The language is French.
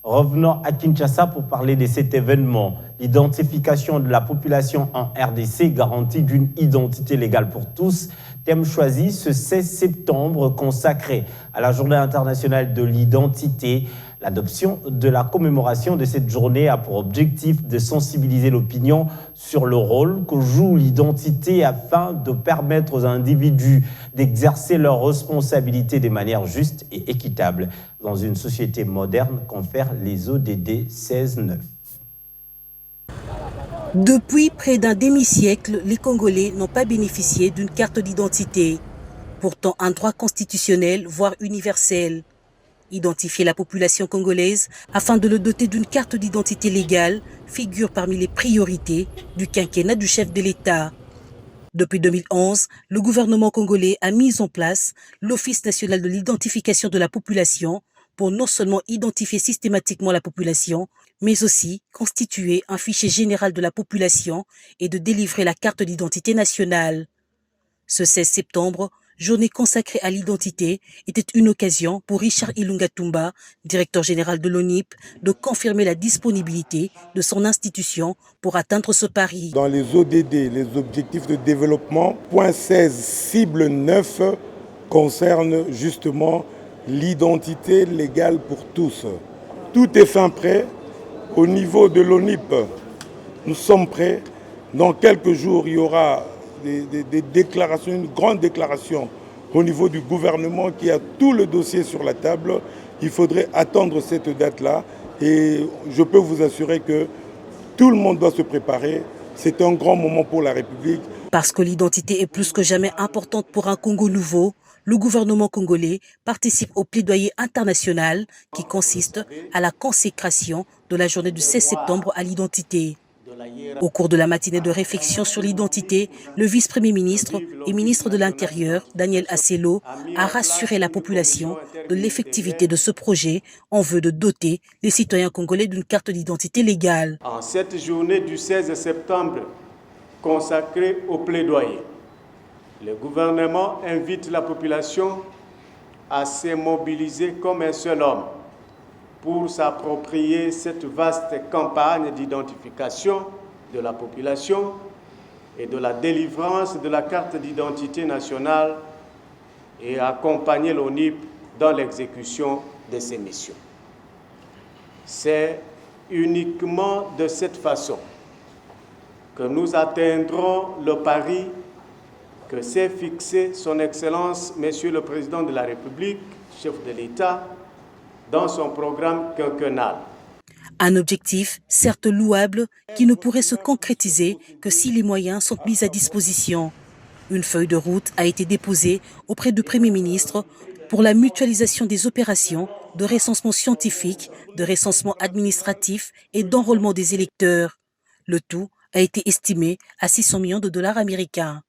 Revenons à Kinshasa pour parler de cet événement. L'identification de la population en RDC, garantie d'une identité légale pour tous, thème choisi ce 16 septembre consacré à la Journée internationale de l'identité. L'adoption de la commémoration de cette journée a pour objectif de sensibiliser l'opinion sur le rôle que joue l'identité afin de permettre aux individus d'exercer leurs responsabilités de manière juste et équitable dans une société moderne, confèrent les ODD 16-9. Depuis près d'un demi-siècle, les Congolais n'ont pas bénéficié d'une carte d'identité, pourtant un droit constitutionnel, voire universel. Identifier la population congolaise afin de le doter d'une carte d'identité légale figure parmi les priorités du quinquennat du chef de l'État. Depuis 2011, le gouvernement congolais a mis en place l'Office national de l'identification de la population pour non seulement identifier systématiquement la population, mais aussi constituer un fichier général de la population et de délivrer la carte d'identité nationale. Ce 16 septembre, journée consacrée à l'identité, était une occasion pour Richard Ilunga Tumba, directeur général de l'ONIP, de confirmer la disponibilité de son institution pour atteindre ce pari. Dans les ODD, les objectifs de développement, point 16, cible 9, concerne justement l'identité légale pour tous. Tout est fin prêt. Au niveau de l'ONIP, nous sommes prêts. Dans quelques jours, il y aura des déclarations, une grande déclaration au niveau du gouvernement qui a tout le dossier sur la table. Il faudrait attendre cette date-là et je peux vous assurer que tout le monde doit se préparer. C'est un grand moment pour la République. Parce que l'identité est plus que jamais importante pour un Congo nouveau, le gouvernement congolais participe au plaidoyer international qui consiste à la consécration de la journée du 16 septembre à l'identité. Au cours de la matinée de réflexion sur l'identité, le vice-premier ministre et ministre de l'Intérieur, Daniel Asselo, a rassuré la population de l'effectivité de ce projet en vue de doter les citoyens congolais d'une carte d'identité légale. En cette journée du 16 septembre, consacrée au plaidoyer, le gouvernement invite la population à se mobiliser comme un seul homme pour s'approprier cette vaste campagne d'identification de la population et de la délivrance de la carte d'identité nationale et accompagner l'ONIP dans l'exécution de ses missions. C'est uniquement de cette façon que nous atteindrons le pari que s'est fixé son Excellence, Monsieur le Président de la République, chef de l'État, dans son programme quinquennal. Un objectif, certes louable, qui ne pourrait se concrétiser que si les moyens sont mis à disposition. Une feuille de route a été déposée auprès du Premier ministre pour la mutualisation des opérations de recensement scientifique, de recensement administratif et d'enrôlement des électeurs. Le tout a été estimé à 600 millions de dollars américains.